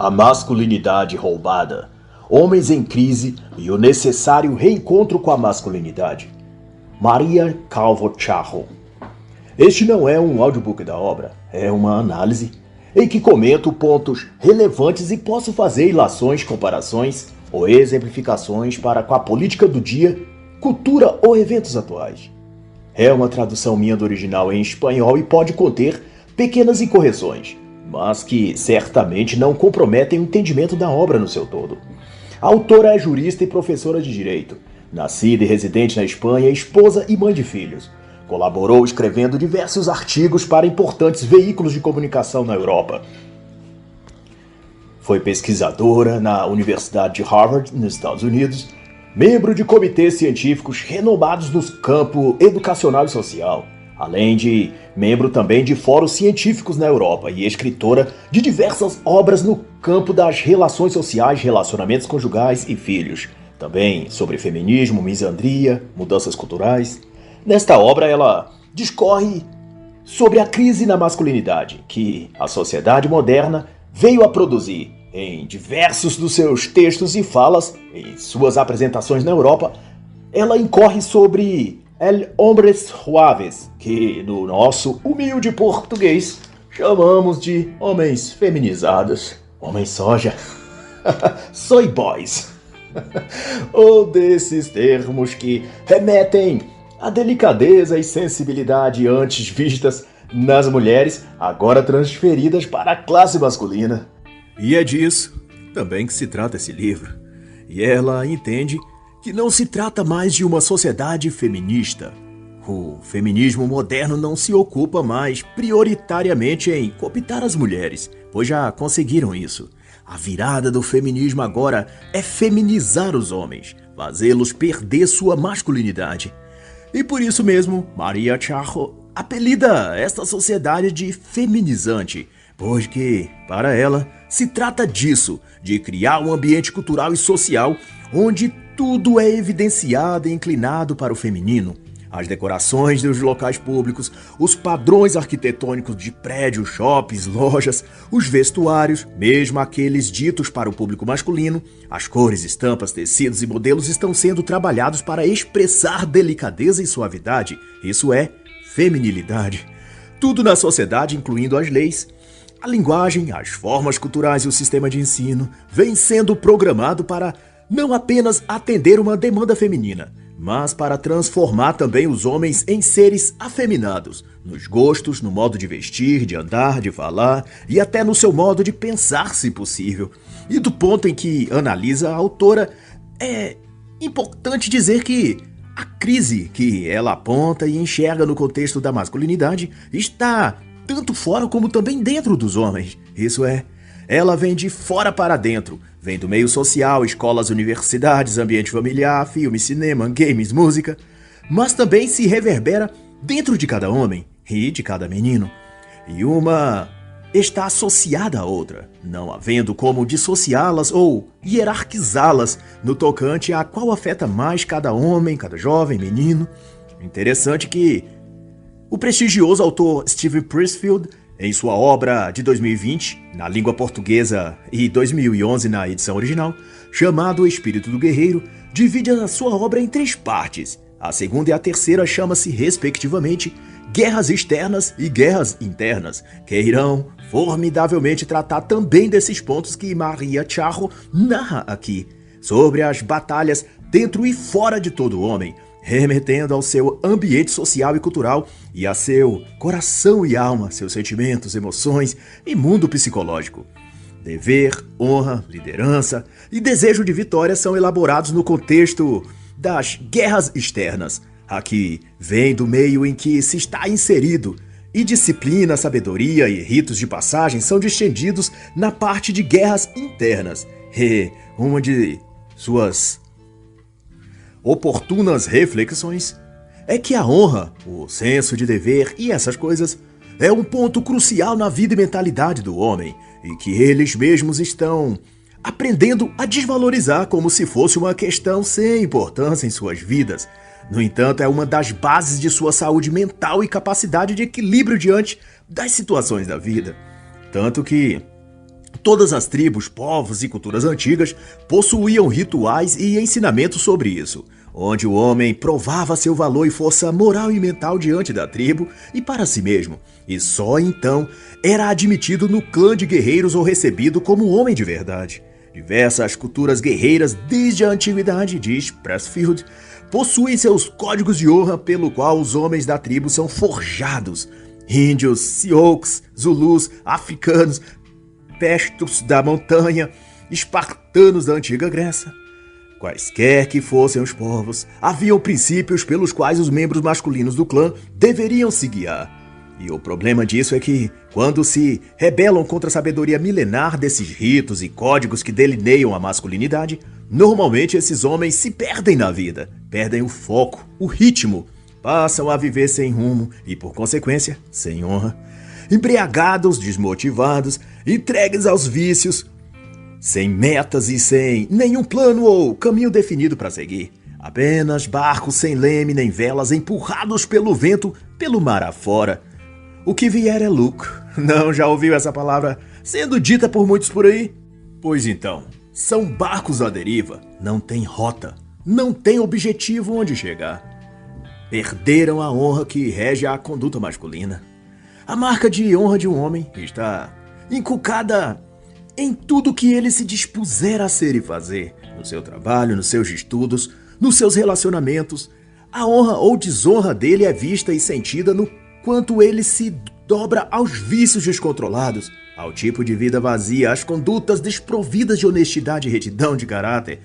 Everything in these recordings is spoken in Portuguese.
A masculinidade roubada, homens em crise e o necessário reencontro com a masculinidade. Maria Calvo-Charro. Este não é um audiobook da obra, é uma análise em que comento pontos relevantes e posso fazer ilações, comparações ou exemplificações para com a política do dia, cultura ou eventos atuais. É uma tradução minha do original em espanhol e pode conter pequenas incorreções, mas que certamente não comprometem o entendimento da obra no seu todo. A autora é jurista e professora de direito, nascida e residente na Espanha, esposa e mãe de filhos. Colaborou escrevendo diversos artigos para importantes veículos de comunicação na Europa. Foi pesquisadora na Universidade de Harvard, nos Estados Unidos, membro de comitês científicos renomados no campo educacional e social, além de membro também de fóruns científicos na Europa e escritora de diversas obras no campo das relações sociais, relacionamentos conjugais e filhos. Também sobre feminismo, misandria, mudanças culturais. Nesta obra ela discorre sobre a crise na masculinidade que a sociedade moderna veio a produzir em diversos dos seus textos e falas, em suas apresentações na Europa. Ela incorre sobre el hombres suaves, que no nosso humilde português chamamos de homens feminizados, homens soja, soy boys, ou desses termos que remetem à delicadeza e sensibilidade antes vistas nas mulheres, agora transferidas para a classe masculina. E é disso também que se trata esse livro. E ela entende que não se trata mais de uma sociedade feminista. O feminismo moderno não se ocupa mais prioritariamente em cooptar as mulheres, pois já conseguiram isso. A virada do feminismo agora é feminizar os homens, fazê-los perder sua masculinidade. E por isso mesmo, Maria Charro apelida esta sociedade de feminizante, pois que, para ela, se trata disso, de criar um ambiente cultural e social onde tudo é evidenciado e inclinado para o feminino. As decorações dos locais públicos, os padrões arquitetônicos de prédios, shoppings, lojas, os vestuários, mesmo aqueles ditos para o público masculino, as cores, estampas, tecidos e modelos estão sendo trabalhados para expressar delicadeza e suavidade. Isso é feminilidade. Tudo na sociedade, incluindo as leis, a linguagem, as formas culturais e o sistema de ensino, vem sendo programado para não apenas atender uma demanda feminina, mas para transformar também os homens em seres afeminados, nos gostos, no modo de vestir, de andar, de falar e até no seu modo de pensar, se possível. E do ponto em que analisa a autora, é importante dizer que a crise que ela aponta e enxerga no contexto da masculinidade está tanto fora como também dentro dos homens. Isso é, ela vem de fora para dentro, vem do meio social, escolas, universidades, ambiente familiar, filme, cinema, games, música, mas também se reverbera dentro de cada homem e de cada menino. E uma está associada à outra, não havendo como dissociá-las ou hierarquizá-las no tocante a qual afeta mais cada homem, cada jovem, menino. Interessante que o prestigioso autor Steven Pressfield, em sua obra de 2020, na língua portuguesa, e 2011 na edição original, chamado O Espírito do Guerreiro, divide a sua obra em 3 partes. A segunda e a terceira chama-se, respectivamente, Guerras Externas e Guerras Internas, que irão formidavelmente tratar também desses pontos que Maria Charro narra aqui, sobre as batalhas dentro e fora de todo homem, remetendo ao seu ambiente social e cultural e a seu coração e alma, seus sentimentos, emoções e mundo psicológico. Dever, honra, liderança e desejo de vitória são elaborados no contexto das guerras externas. Aqui vem do meio em que se está inserido, e disciplina, sabedoria e ritos de passagem são distendidos na parte de guerras internas. E uma de suas oportunas reflexões é que a honra, o senso de dever e essas coisas é um ponto crucial na vida e mentalidade do homem e que eles mesmos estão aprendendo a desvalorizar como se fosse uma questão sem importância em suas vidas. No entanto, é uma das bases de sua saúde mental e capacidade de equilíbrio diante das situações da vida. Tanto que Todas as tribos, povos e culturas antigas possuíam rituais e ensinamentos sobre isso, onde o homem provava seu valor e força moral e mental diante da tribo e para si mesmo, e só então era admitido no clã de guerreiros ou recebido como homem de verdade. Diversas culturas guerreiras desde a antiguidade, diz Pressfield, possuem seus códigos de honra pelo qual os homens da tribo são forjados. Índios, Sioux, Zulus, africanos, Pestos da montanha, espartanos da antiga Grécia. Quaisquer que fossem os povos, haviam princípios pelos quais os membros masculinos do clã deveriam se guiar. E o problema disso é que, quando se rebelam contra a sabedoria milenar desses ritos e códigos que delineiam a masculinidade, normalmente esses homens se perdem na vida, perdem o foco, o ritmo, passam a viver sem rumo e, por consequência, sem honra. Embriagados, desmotivados, entregues aos vícios, sem metas e sem nenhum plano ou caminho definido para seguir. Apenas barcos sem leme nem velas empurrados pelo vento, pelo mar afora. O que vier é lucro. Não já ouviu essa palavra sendo dita por muitos por aí? Pois então, são barcos à deriva, não tem rota, não tem objetivo onde chegar. Perderam a honra que rege a conduta masculina. A marca de honra de um homem está inculcada em tudo que ele se dispuser a ser e fazer, no seu trabalho, nos seus estudos, nos seus relacionamentos. A honra ou desonra dele é vista e sentida no quanto ele se dobra aos vícios descontrolados, ao tipo de vida vazia, às condutas desprovidas de honestidade e retidão de caráter.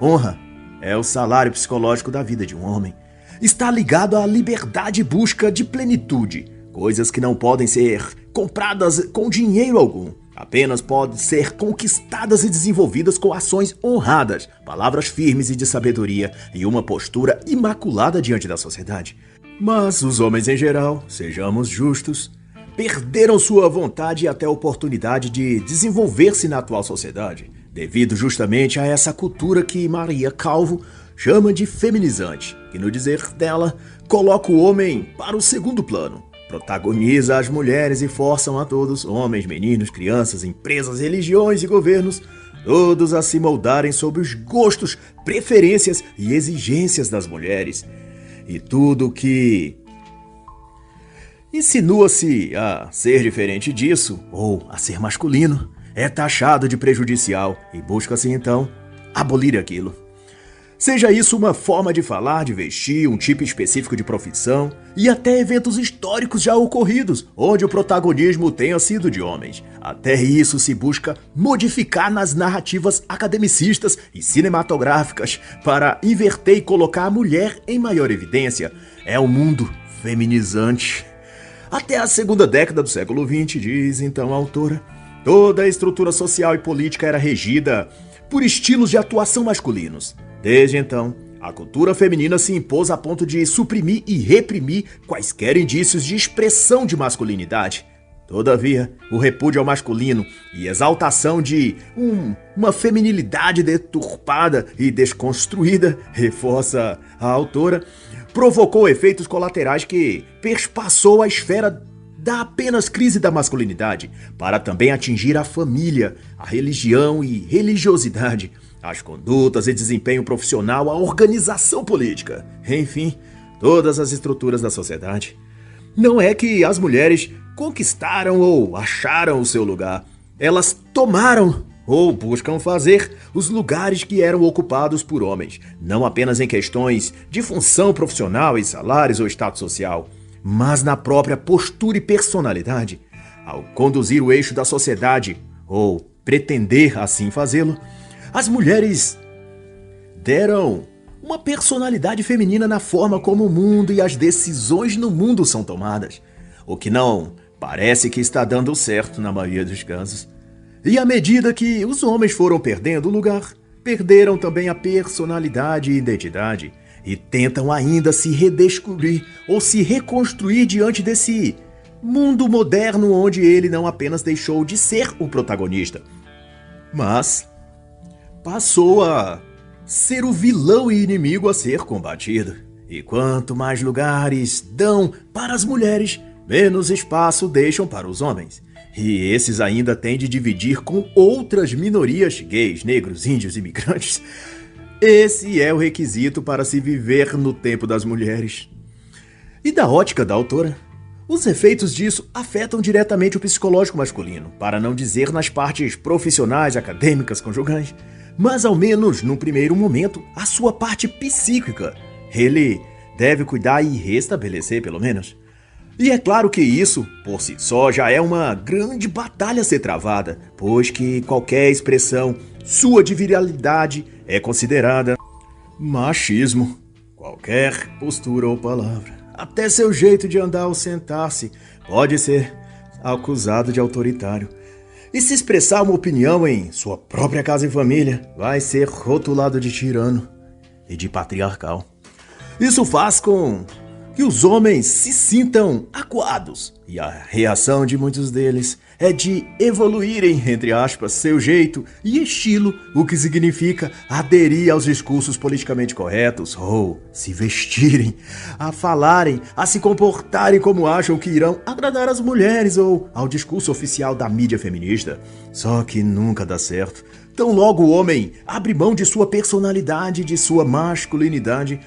Honra é o salário psicológico da vida de um homem. Está ligado à liberdade e busca de plenitude, coisas que não podem ser compradas com dinheiro algum. Apenas podem ser conquistadas e desenvolvidas com ações honradas, palavras firmes e de sabedoria e uma postura imaculada diante da sociedade. Mas os homens em geral, sejamos justos, perderam sua vontade e até a oportunidade de desenvolver-se na atual sociedade, devido justamente a essa cultura que Maria Calvo chama de feminizante, que no dizer dela, coloca o homem para o segundo plano. Protagoniza as mulheres e forçam a todos, homens, meninos, crianças, empresas, religiões e governos, todos a se moldarem sob os gostos, preferências e exigências das mulheres. E tudo que insinua-se a ser diferente disso, ou a ser masculino, é taxado de prejudicial e busca-se então abolir aquilo. Seja isso uma forma de falar, de vestir, um tipo específico de profissão e até eventos históricos já ocorridos, onde o protagonismo tenha sido de homens. Até isso se busca modificar nas narrativas academicistas e cinematográficas para inverter e colocar a mulher em maior evidência. É um mundo feminizante. Até a segunda década do século XX, diz então a autora, toda a estrutura social e política era regida por estilos de atuação masculinos. Desde então, a cultura feminina se impôs a ponto de suprimir e reprimir quaisquer indícios de expressão de masculinidade. Todavia, o repúdio ao masculino e exaltação de uma feminilidade deturpada e desconstruída, reforça a autora, provocou efeitos colaterais que perspassou a esfera da apenas crise da masculinidade, para também atingir a família, a religião e religiosidade, as condutas e desempenho profissional, a organização política, enfim, todas as estruturas da sociedade. Não é que as mulheres conquistaram ou acharam o seu lugar, elas tomaram ou buscam fazer os lugares que eram ocupados por homens, não apenas em questões de função profissional e salários ou status social, mas na própria postura e personalidade. Ao conduzir o eixo da sociedade, ou pretender assim fazê-lo, as mulheres deram uma personalidade feminina na forma como o mundo e as decisões no mundo são tomadas, o que não parece que está dando certo na maioria dos casos. E à medida que os homens foram perdendo o lugar, perderam também a personalidade e identidade, e tentam ainda se redescobrir ou se reconstruir diante desse mundo moderno onde ele não apenas deixou de ser o protagonista, mas passou a ser o vilão e inimigo a ser combatido. E quanto mais lugares dão para as mulheres, menos espaço deixam para os homens. e esses ainda têm de dividir com outras minorias, gays, negros, índios, imigrantes. Esse é o requisito para se viver no tempo das mulheres. E da ótica da autora, os efeitos disso afetam diretamente o psicológico masculino, para não dizer nas partes profissionais, acadêmicas, conjugais, mas ao menos, num primeiro momento, a sua parte psíquica. Ele deve cuidar e restabelecer, pelo menos. E é claro que isso, por si só, já é uma grande batalha a ser travada, pois que qualquer expressão sua de virilidade é considerada machismo. Qualquer postura ou palavra, até seu jeito de andar ou sentar-se, pode ser acusado de autoritário. E se expressar uma opinião em sua própria casa e família, vai ser rotulado de tirano e de patriarcal. Isso faz com que os homens se sintam acuados, e a reação de muitos deles é de evoluírem, entre aspas, seu jeito e estilo, o que significa aderir aos discursos politicamente corretos, ou se vestirem, a falarem, a se comportarem como acham que irão agradar as mulheres ou ao discurso oficial da mídia feminista. Só que nunca dá certo. Tão logo o homem abre mão de sua personalidade, de sua masculinidade,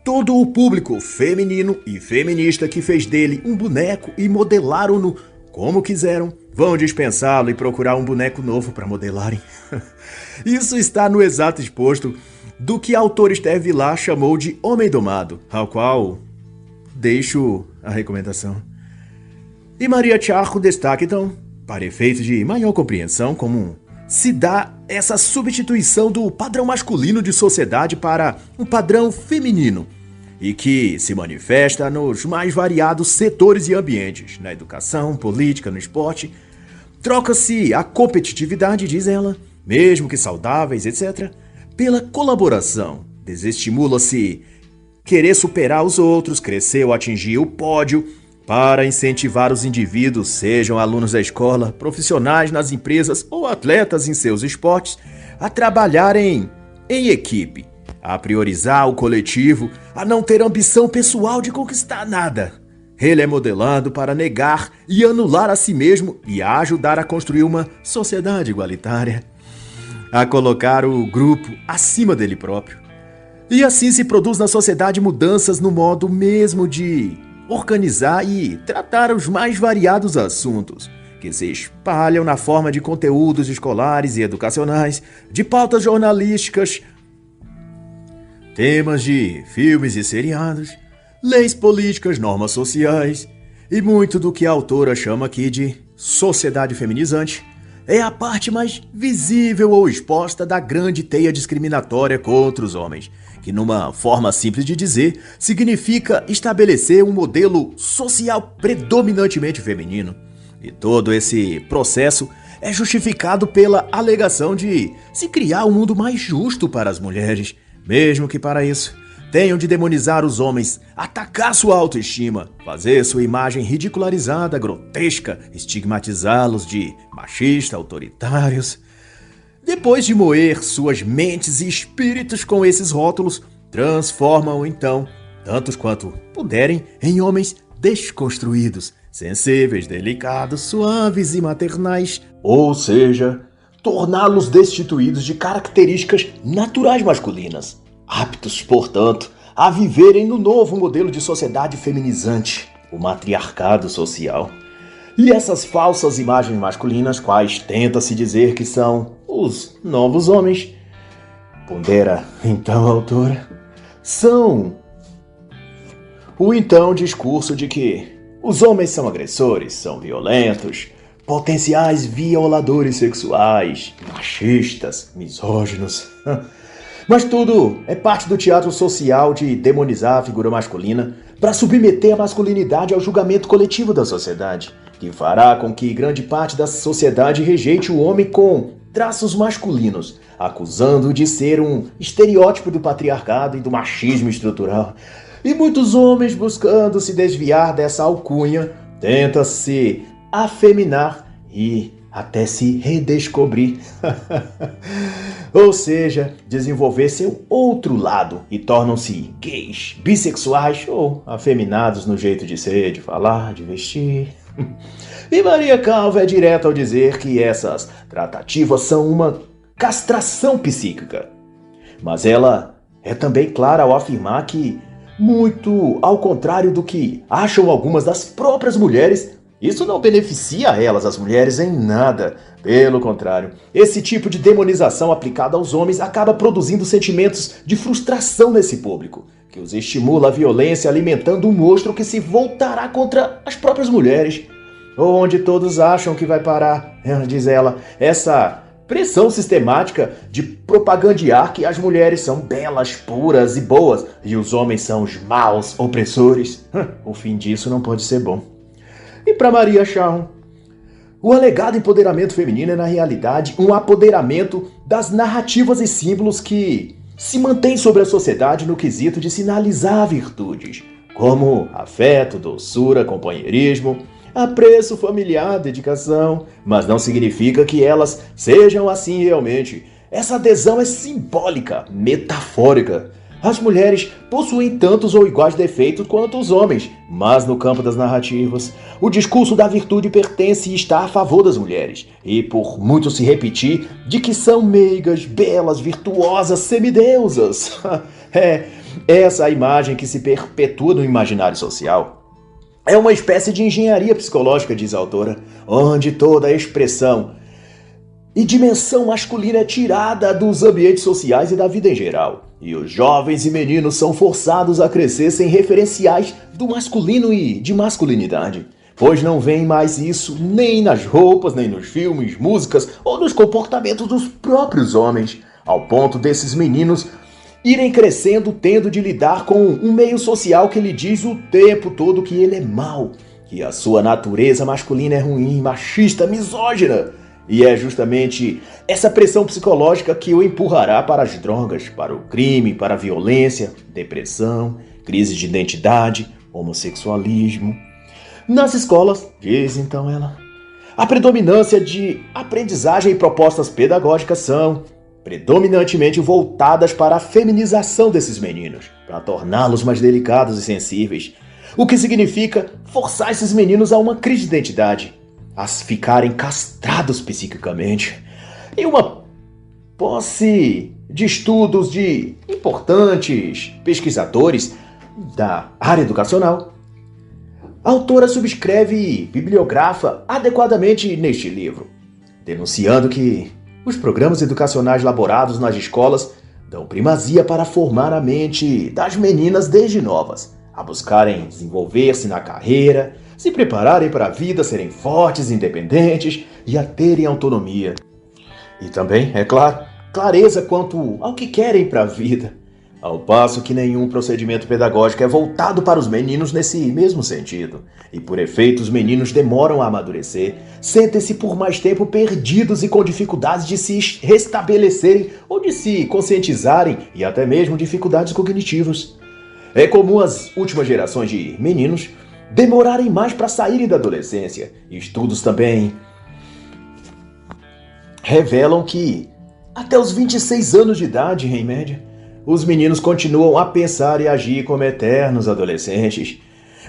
todo o público feminino e feminista que fez dele um boneco e modelaram-no como quiseram, vão dispensá-lo e procurar um boneco novo para modelarem. Isso está no exato exposto do que a autora Esther Vilar chamou de homem domado, ao qual deixo a recomendação. E Maria Charro destaca, então, para efeitos de maior compreensão, como se dá essa substituição do padrão masculino de sociedade para um padrão feminino, e que se manifesta nos mais variados setores e ambientes, na educação, política, no esporte. Troca-se a competitividade, diz ela, mesmo que saudáveis, etc., pela colaboração. Desestimula-se querer superar os outros, crescer ou atingir o pódio, para incentivar os indivíduos, sejam alunos da escola, profissionais nas empresas ou atletas em seus esportes, a trabalharem em equipe, a priorizar o coletivo, a não ter ambição pessoal de conquistar nada. Ele é modelado para negar e anular a si mesmo e a ajudar a construir uma sociedade igualitária, a colocar o grupo acima dele próprio. E assim se produz na sociedade mudanças no modo mesmo de organizar e tratar os mais variados assuntos, que se espalham na forma de conteúdos escolares e educacionais, de pautas jornalísticas, temas de filmes e seriados, leis políticas, normas sociais e muito do que a autora chama aqui de sociedade feminizante é a parte mais visível ou exposta da grande teia discriminatória contra os homens, que numa forma simples de dizer, significa estabelecer um modelo social predominantemente feminino. E todo esse processo é justificado pela alegação de se criar um mundo mais justo para as mulheres, mesmo que para isso tenham de demonizar os homens, atacar sua autoestima, fazer sua imagem ridicularizada, grotesca, estigmatizá-los de machistas, autoritários. Depois de moer suas mentes e espíritos com esses rótulos, transformam então, tantos quanto puderem, em homens desconstruídos, sensíveis, delicados, suaves e maternais, ou seja, torná-los destituídos de características naturais masculinas, aptos, portanto, a viverem no novo modelo de sociedade feminizante, o matriarcado social. E essas falsas imagens masculinas, quais tenta-se dizer que são os novos homens, pondera então a autora, são o então discurso de que os homens são agressores, são violentos, potenciais violadores sexuais, machistas, misóginos. Mas tudo é parte do teatro social de demonizar a figura masculina para submeter a masculinidade ao julgamento coletivo da sociedade, que fará com que grande parte da sociedade rejeite o homem com traços masculinos, acusando-o de ser um estereótipo do patriarcado e do machismo estrutural. E muitos homens, buscando se desviar dessa alcunha, tentam se afeminar e até se redescobrir. Ou seja, desenvolver seu outro lado e tornam-se gays, bissexuais ou afeminados no jeito de ser, de falar, de vestir. E Maria Calva é direta ao dizer que essas tratativas são uma castração psíquica. Mas ela é também clara ao afirmar que, muito ao contrário do que acham algumas das próprias mulheres, isso não beneficia a elas, as mulheres, em nada. Pelo contrário, esse tipo de demonização aplicada aos homens acaba produzindo sentimentos de frustração nesse público, que os estimula à violência, alimentando um monstro que se voltará contra as próprias mulheres. Onde todos acham que vai parar, diz ela, essa pressão sistemática de propagandear que as mulheres são belas, puras e boas e os homens são os maus opressores. O fim disso não pode ser bom. E para Maria Sharon, o alegado empoderamento feminino é, na realidade, um apoderamento das narrativas e símbolos que se mantêm sobre a sociedade no quesito de sinalizar virtudes, como afeto, doçura, companheirismo, apreço familiar, dedicação, mas não significa que elas sejam assim realmente. Essa adesão é simbólica, metafórica. As mulheres possuem tantos ou iguais defeitos quanto os homens, mas no campo das narrativas, o discurso da virtude pertence e está a favor das mulheres, e por muito se repetir de que são meigas, belas, virtuosas, semideusas. É essa a imagem que se perpetua no imaginário social. É uma espécie de engenharia psicológica, diz a autora, onde toda a expressão e dimensão masculina é tirada dos ambientes sociais e da vida em geral. E os jovens e meninos são forçados a crescer sem referenciais do masculino e de masculinidade, pois não veem mais isso nem nas roupas, nem nos filmes, músicas ou nos comportamentos dos próprios homens, ao ponto desses meninos irem crescendo tendo de lidar com um meio social que lhe diz o tempo todo que ele é mau, que a sua natureza masculina é ruim, machista, misógina. E é justamente essa pressão psicológica que o empurrará para as drogas, para o crime, para a violência, depressão, crise de identidade, homossexualismo. Nas escolas, diz então ela, a predominância de aprendizagem e propostas pedagógicas são predominantemente voltadas para a feminização desses meninos, para torná-los mais delicados e sensíveis, o que significa forçar esses meninos a uma crise de identidade, a ficarem castrados psiquicamente. E uma posse de estudos de importantes pesquisadores da área educacional, a autora subscreve e bibliografa adequadamente neste livro, denunciando que os programas educacionais elaborados nas escolas dão primazia para formar a mente das meninas desde novas, a buscarem desenvolver-se na carreira, se prepararem para a vida, serem fortes, independentes e a terem autonomia. E também, é claro, clareza quanto ao que querem para a vida, ao passo que nenhum procedimento pedagógico é voltado para os meninos nesse mesmo sentido. E por efeito, os meninos demoram a amadurecer, sentem-se por mais tempo perdidos e com dificuldades de se restabelecerem ou de se conscientizarem e até mesmo dificuldades cognitivas. É comum as últimas gerações de meninos demorarem mais para saírem da adolescência. Estudos também revelam que até os 26 anos de idade, em média, os meninos continuam a pensar e agir como eternos adolescentes.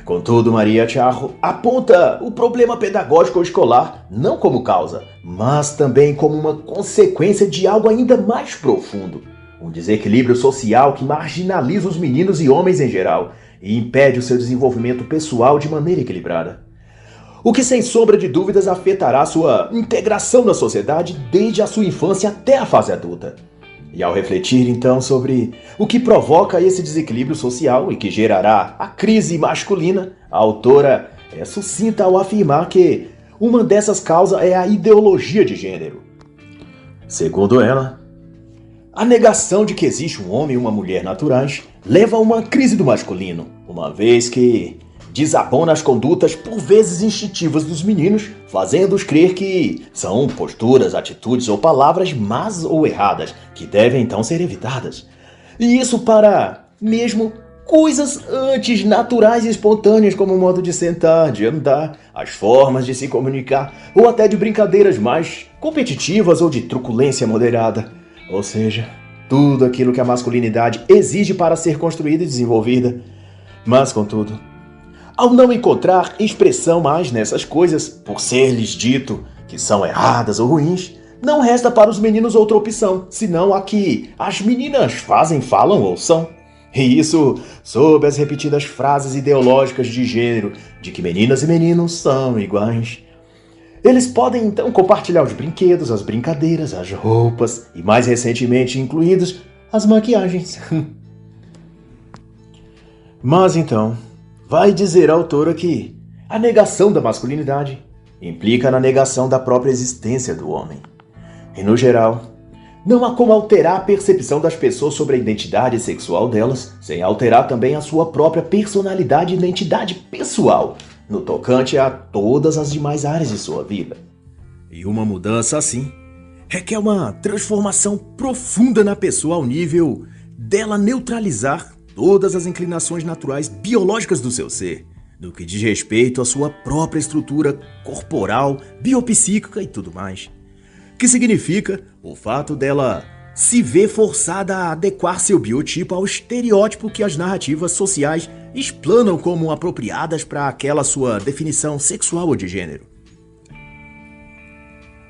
Contudo, Maria Sharon aponta o problema pedagógico escolar não como causa, mas também como uma consequência de algo ainda mais profundo. Um desequilíbrio social que marginaliza os meninos e homens em geral e impede o seu desenvolvimento pessoal de maneira equilibrada. O que, sem sombra de dúvidas, afetará sua integração na sociedade desde a sua infância até a fase adulta. E ao refletir, então, sobre o que provoca esse desequilíbrio social e que gerará a crise masculina, a autora é sucinta ao afirmar que uma dessas causas é a ideologia de gênero. Segundo ela, a negação de que existe um homem e uma mulher naturais leva a uma crise do masculino, uma vez que desabona as condutas por vezes instintivas dos meninos, fazendo-os crer que são posturas, atitudes ou palavras más ou erradas, que devem então ser evitadas. E isso para mesmo coisas antes naturais e espontâneas, como o modo de sentar, de andar, as formas de se comunicar, ou até de brincadeiras mais competitivas ou de truculência moderada. Ou seja, tudo aquilo que a masculinidade exige para ser construída e desenvolvida. Mas, contudo, Ao não encontrar expressão mais nessas coisas, por ser-lhes dito que são erradas ou ruins, não resta para os meninos outra opção, senão a que as meninas fazem, falam ou são. E isso sob as repetidas frases ideológicas de gênero, de que meninas e meninos são iguais. Eles podem então compartilhar os brinquedos, as brincadeiras, as roupas e, mais recentemente incluídos, as maquiagens. Mas então, vai dizer a autora que a negação da masculinidade implica na negação da própria existência do homem. E, no geral, não há como alterar a percepção das pessoas sobre a identidade sexual delas, sem alterar também a sua própria personalidade e identidade pessoal, no tocante a todas as demais áreas de sua vida. E uma mudança assim requer uma transformação profunda na pessoa ao nível dela neutralizar todas as inclinações naturais biológicas do seu ser, no que diz respeito à sua própria estrutura corporal, biopsíquica e tudo mais. Que significa o fato dela se ver forçada a adequar seu biotipo ao estereótipo que as narrativas sociais explanam como apropriadas para aquela sua definição sexual ou de gênero.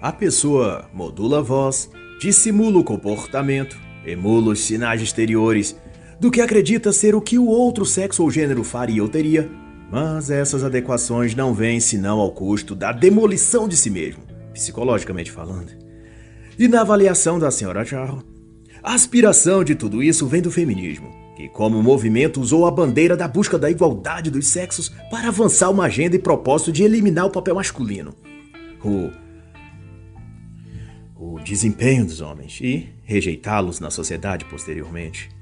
A pessoa modula a voz, dissimula o comportamento, emula os sinais exteriores do que acredita ser o que o outro sexo ou gênero faria ou teria, mas essas adequações não vêm senão ao custo da demolição de si mesmo, psicologicamente falando. E na avaliação da senhora Charro, a aspiração de tudo isso vem do feminismo, que como movimento usou a bandeira da busca da igualdade dos sexos para avançar uma agenda e propósito de eliminar o papel masculino, o desempenho dos homens e rejeitá-los na sociedade posteriormente.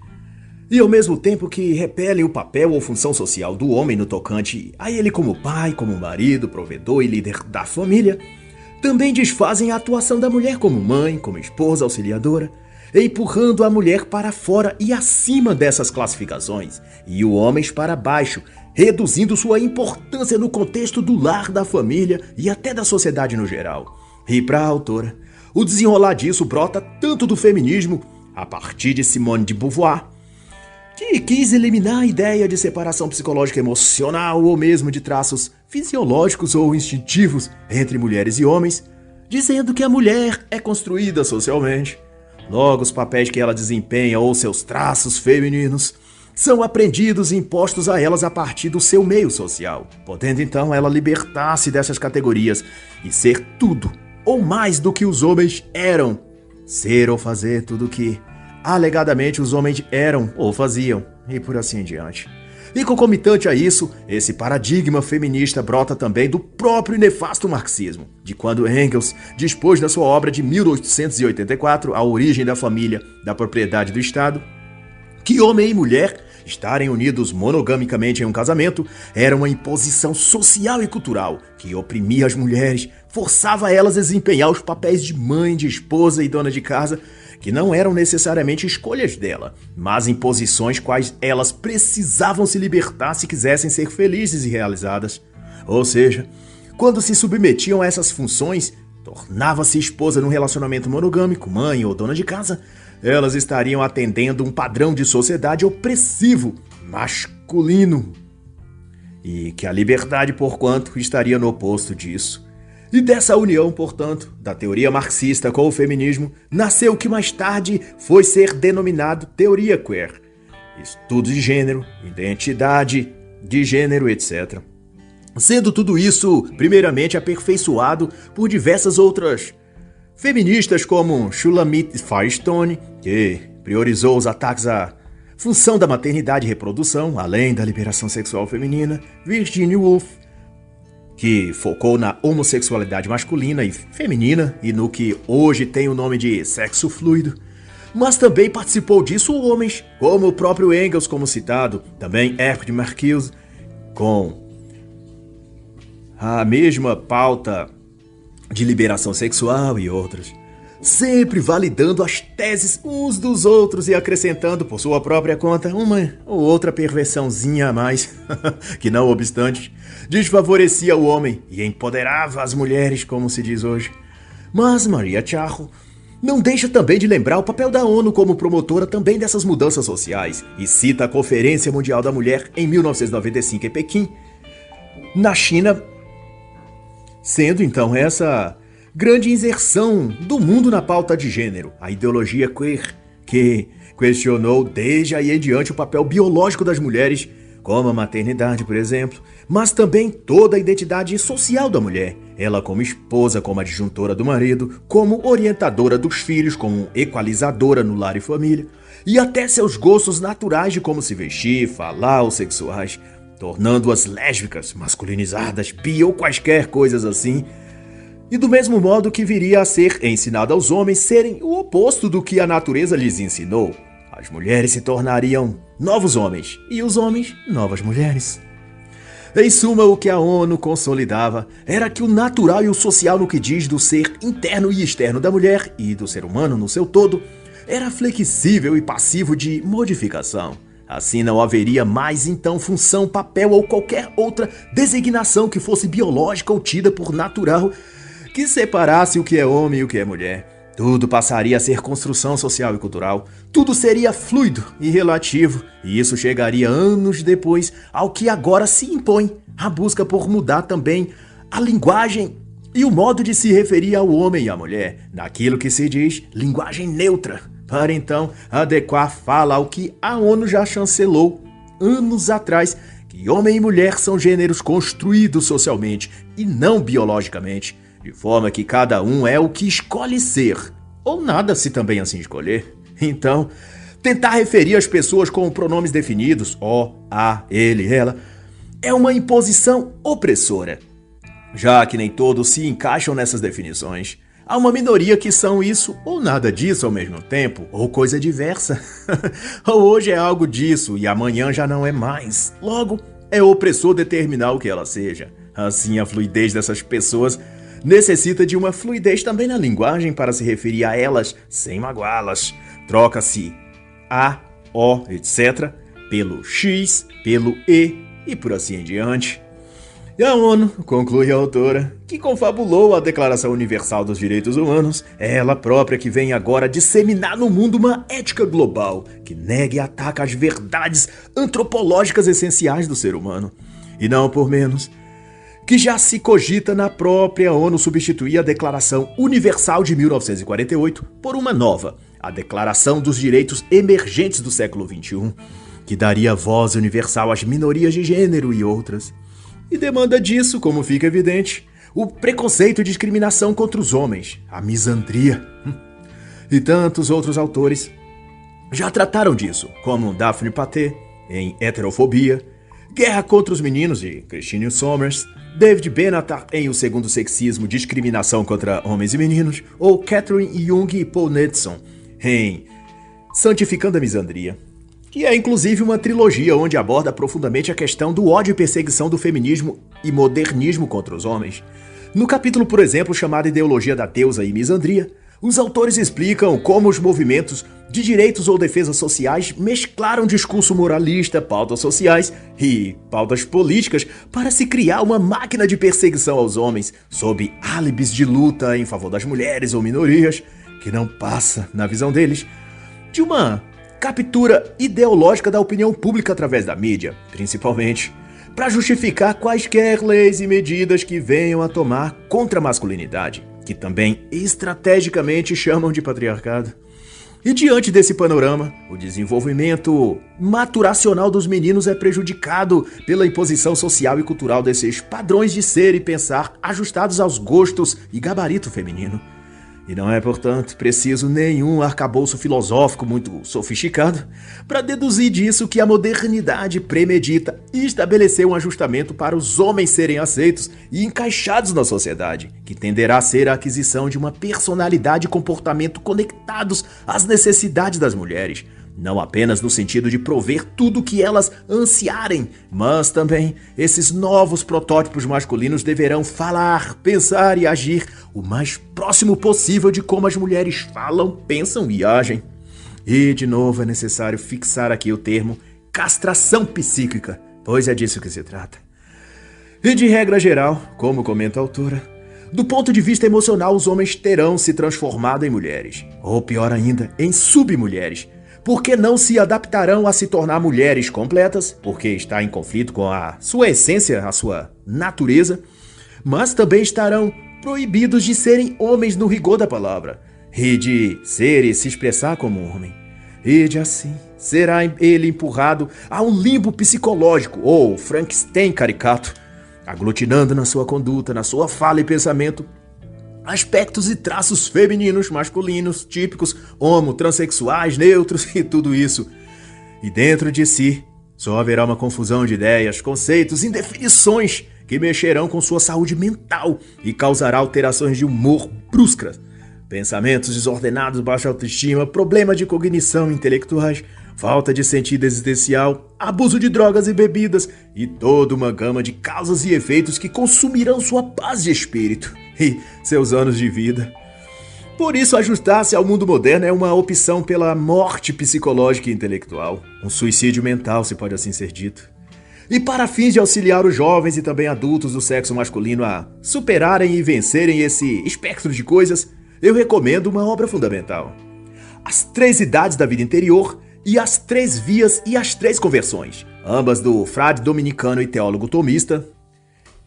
E ao mesmo tempo que repelem o papel ou função social do homem no tocante a ele como pai, como marido, provedor e líder da família, também desfazem a atuação da mulher como mãe, como esposa auxiliadora, empurrando a mulher para fora e acima dessas classificações, e o homem para baixo, reduzindo sua importância no contexto do lar, da família e até da sociedade no geral. E para a autora, o desenrolar disso brota tanto do feminismo, a partir de Simone de Beauvoir, que quis eliminar a ideia de separação psicológica emocional ou mesmo de traços fisiológicos ou instintivos entre mulheres e homens, dizendo que a mulher é construída socialmente. Logo, os papéis que ela desempenha ou seus traços femininos são aprendidos e impostos a elas a partir do seu meio social, podendo então ela libertar-se dessas categorias e ser tudo ou mais do que os homens eram, ser ou fazer tudo o que alegadamente os homens eram ou faziam, e por assim em diante. E concomitante a isso, esse paradigma feminista brota também do próprio e nefasto marxismo, de quando Engels dispôs na sua obra de 1884, A Origem da Família, da Propriedade do Estado, que homem e mulher estarem unidos monogamicamente em um casamento era uma imposição social e cultural que oprimia as mulheres, forçava elas a desempenhar os papéis de mãe, de esposa e dona de casa, que não eram necessariamente escolhas dela, mas imposições quais elas precisavam se libertar se quisessem ser felizes e realizadas. Ou seja, quando se submetiam a essas funções, tornava-se esposa num relacionamento monogâmico, mãe ou dona de casa, elas estariam atendendo um padrão de sociedade opressivo, masculino. E que a liberdade, porquanto, estaria no oposto disso. E dessa união, portanto, da teoria marxista com o feminismo, nasceu o que mais tarde foi ser denominado teoria queer. Estudo de gênero, identidade de gênero, etc. Sendo tudo isso, primeiramente, aperfeiçoado por diversas outras feministas como Shulamit Firestone, que priorizou os ataques à função da maternidade e reprodução, além da liberação sexual feminina, Virginia Woolf, que focou na homossexualidade masculina e feminina e no que hoje tem o nome de sexo fluido, mas também participou disso homens, como o próprio Engels, como citado, também Erwin Marcuse, com a mesma pauta de liberação sexual e outras, sempre validando as teses uns dos outros e acrescentando por sua própria conta uma ou outra perversãozinha a mais, que não obstante, desfavorecia o homem e empoderava as mulheres, como se diz hoje. Mas Maria Charro não deixa também de lembrar o papel da ONU como promotora também dessas mudanças sociais e cita a Conferência Mundial da Mulher em 1995 em Pequim, na China, sendo então essa grande inserção do mundo na pauta de gênero, a ideologia queer, que questionou desde aí em diante o papel biológico das mulheres, como a maternidade, por exemplo, mas também toda a identidade social da mulher, ela como esposa, como adjuntora do marido, como orientadora dos filhos, como equalizadora no lar e família, e até seus gostos naturais de como se vestir, falar ou sexuais, tornando-as lésbicas, masculinizadas, bi ou quaisquer coisas assim, e do mesmo modo que viria a ser ensinado aos homens serem o oposto do que a natureza lhes ensinou. As mulheres se tornariam novos homens e os homens novas mulheres. Em suma, o que a ONU consolidava era que o natural e o social no que diz do ser interno e externo da mulher e do ser humano no seu todo era flexível e passivo de modificação. Assim não haveria mais então função, papel ou qualquer outra designação que fosse biológica ou tida por natural que separasse o que é homem e o que é mulher. Tudo passaria a ser construção social e cultural, tudo seria fluido e relativo, e isso chegaria anos depois ao que agora se impõe, a busca por mudar também a linguagem e o modo de se referir ao homem e à mulher, naquilo que se diz linguagem neutra, para então adequar a fala ao que a ONU já chancelou anos atrás, que homem e mulher são gêneros construídos socialmente e não biologicamente, de forma que cada um é o que escolhe ser, ou nada se também assim escolher. Então, tentar referir as pessoas com pronomes definidos, ó, a, ele, ela, é uma imposição opressora, já que nem todos se encaixam nessas definições. Há uma minoria que são isso ou nada disso ao mesmo tempo, ou coisa diversa. Ou hoje é algo disso e amanhã já não é mais. Logo, é opressor determinar o que ela seja. Assim, a fluidez dessas pessoas necessita de uma fluidez também na linguagem para se referir a elas sem magoá-las. Troca-se a, o, etc. pelo x, pelo e por assim em diante. E a ONU, conclui a autora, que confabulou a Declaração Universal dos Direitos Humanos, é ela própria que vem agora disseminar no mundo uma ética global que nega e ataca as verdades antropológicas essenciais do ser humano. E não por menos, que já se cogita na própria ONU substituir a Declaração Universal de 1948 por uma nova, a Declaração dos Direitos Emergentes do século XXI, que daria voz universal às minorias de gênero e outras. E demanda disso, como fica evidente, o preconceito e discriminação contra os homens, a misandria. E tantos outros autores já trataram disso, como Daphne Paté, em Heterofobia, Guerra contra os Meninos, de Christine Sommers, David Benatar, em O Segundo Sexismo, Discriminação contra Homens e Meninos, ou Catherine Jung e Paul Nedson, em Santificando a Misandria, que é inclusive uma trilogia onde aborda profundamente a questão do ódio e perseguição do feminismo e modernismo contra os homens. No capítulo, por exemplo, chamado Ideologia da Deusa e Misandria, os autores explicam como os movimentos de direitos ou defesas sociais mesclaram discurso moralista, pautas sociais e pautas políticas para se criar uma máquina de perseguição aos homens, sob álibis de luta em favor das mulheres ou minorias, que não passa, na visão deles, de uma captura ideológica da opinião pública através da mídia, principalmente, para justificar quaisquer leis e medidas que venham a tomar contra a masculinidade, que também estrategicamente chamam de patriarcado. E diante desse panorama, o desenvolvimento maturacional dos meninos é prejudicado pela imposição social e cultural desses padrões de ser e pensar ajustados aos gostos e gabarito feminino. E não é, portanto, preciso nenhum arcabouço filosófico muito sofisticado para deduzir disso que a modernidade premedita e estabeleceu um ajustamento para os homens serem aceitos e encaixados na sociedade, que tenderá a ser a aquisição de uma personalidade e comportamento conectados às necessidades das mulheres, não apenas no sentido de prover tudo o que elas ansiarem, mas também esses novos protótipos masculinos deverão falar, pensar e agir o mais próximo possível de como as mulheres falam, pensam e agem. E, de novo, é necessário fixar aqui o termo castração psíquica, pois é disso que se trata. E de regra geral, como comenta a autora, do ponto de vista emocional, os homens terão se transformado em mulheres, ou pior ainda, em submulheres, porque não se adaptarão a se tornar mulheres completas, porque está em conflito com a sua essência, a sua natureza, mas também estarão proibidos de serem homens no rigor da palavra, e de ser e se expressar como homem. E de assim será ele empurrado a um limbo psicológico, ou Frankenstein caricato, aglutinando na sua conduta, na sua fala e pensamento, aspectos e traços femininos, masculinos, típicos, transexuais, neutros e tudo isso. E dentro de si, só haverá uma confusão de ideias, conceitos, indefinições que mexerão com sua saúde mental e causará alterações de humor bruscas, pensamentos desordenados, baixa autoestima, problemas de cognição intelectuais, falta de sentido existencial, abuso de drogas e bebidas e toda uma gama de causas e efeitos que consumirão sua paz de espírito e seus anos de vida. Por isso, ajustar-se ao mundo moderno é uma opção pela morte psicológica e intelectual, um suicídio mental, se pode assim ser dito. E para fins de auxiliar os jovens e também adultos do sexo masculino a superarem e vencerem esse espectro de coisas, eu recomendo uma obra fundamental: As Três Idades da Vida Interior e As Três Vias e as Três Conversões, ambas do frade dominicano e teólogo tomista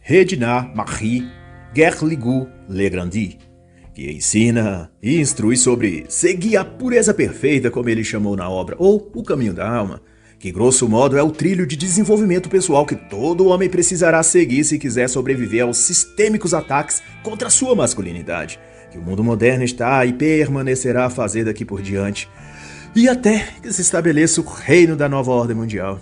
Reginald Marie Gerligou-Legrandi, que ensina e instrui sobre seguir a pureza perfeita, como ele chamou na obra, ou o caminho da alma, que grosso modo é o trilho de desenvolvimento pessoal que todo homem precisará seguir se quiser sobreviver aos sistêmicos ataques contra a sua masculinidade, que o mundo moderno está e permanecerá a fazer daqui por diante, e até que se estabeleça o reino da nova ordem mundial.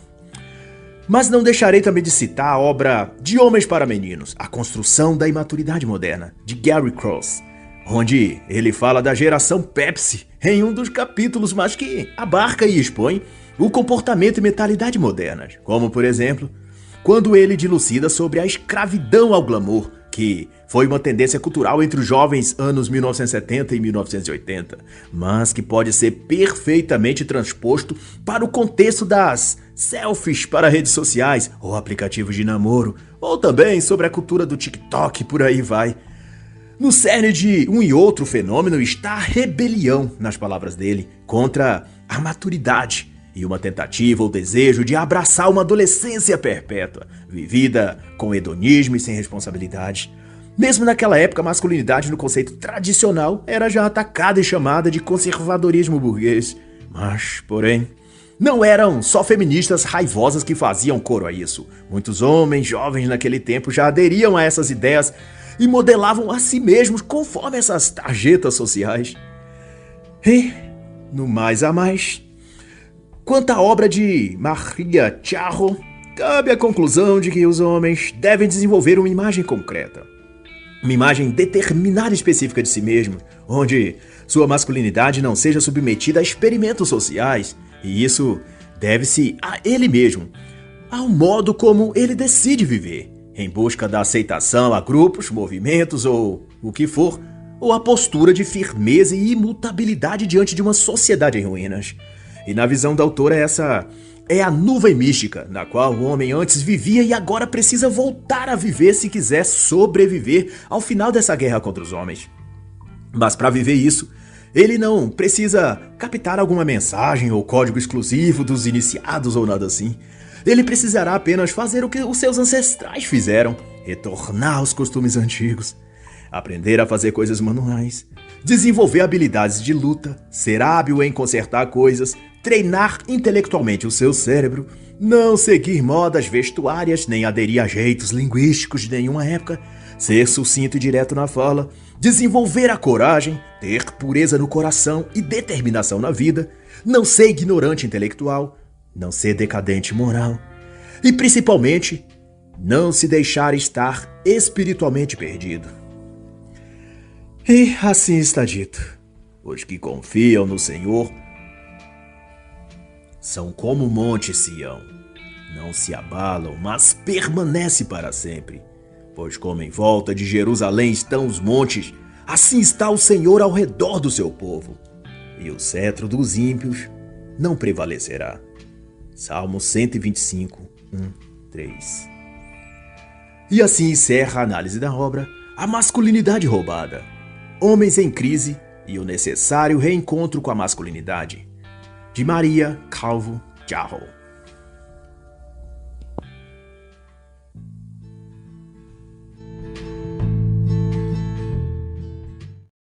Mas não deixarei também de citar a obra De Homens para Meninos, A Construção da Imaturidade Moderna, de Gary Cross, onde ele fala da geração Pepsi em um dos capítulos, mas que abarca e expõe o comportamento e mentalidade modernas, como, por exemplo, quando ele dilucida sobre a escravidão ao glamour, que foi uma tendência cultural entre os jovens anos 1970 e 1980, mas que pode ser perfeitamente transposto para o contexto das selfies para redes sociais ou aplicativos de namoro, ou também sobre a cultura do TikTok, por aí vai. No cerne de um e outro fenômeno está a rebelião, nas palavras dele, contra a maturidade e uma tentativa ou desejo de abraçar uma adolescência perpétua, vivida com hedonismo e sem responsabilidade. Mesmo naquela época, a masculinidade no conceito tradicional era já atacada e chamada de conservadorismo burguês. Mas, porém, não eram só feministas raivosas que faziam coro a isso. Muitos homens jovens naquele tempo já aderiam a essas ideias e modelavam a si mesmos conforme essas tarjetas sociais. E, no mais a mais, quanto à obra de Maria Charro, cabe a conclusão de que os homens devem desenvolver uma imagem concreta, uma imagem determinada e específica de si mesmo, onde sua masculinidade não seja submetida a experimentos sociais, e isso deve-se a ele mesmo, ao modo como ele decide viver, em busca da aceitação a grupos, movimentos ou o que for, ou a postura de firmeza e imutabilidade diante de uma sociedade em ruínas. E na visão da autora, essa é a nuvem mística, na qual o homem antes vivia e agora precisa voltar a viver se quiser sobreviver ao final dessa guerra contra os homens. Mas para viver isso, ele não precisa captar alguma mensagem ou código exclusivo dos iniciados ou nada assim. Ele precisará apenas fazer o que os seus ancestrais fizeram, retornar aos costumes antigos, aprender a fazer coisas manuais, desenvolver habilidades de luta, ser hábil em consertar coisas, treinar intelectualmente o seu cérebro, não seguir modas vestuárias, nem aderir a jeitos linguísticos de nenhuma época, ser sucinto e direto na fala, desenvolver a coragem, ter pureza no coração e determinação na vida, não ser ignorante intelectual, não ser decadente moral e, principalmente, não se deixar estar espiritualmente perdido. E assim está dito: os que confiam no Senhor são como o monte Sião, não se abalam, mas permanecem para sempre. Pois como em volta de Jerusalém estão os montes, assim está o Senhor ao redor do seu povo, e o cetro dos ímpios não prevalecerá. Salmo 125, 3. E assim encerra a análise da obra A Masculinidade Roubada, Homens em Crise e o Necessário Reencontro com a Masculinidade, de Maria Calvo Jarro.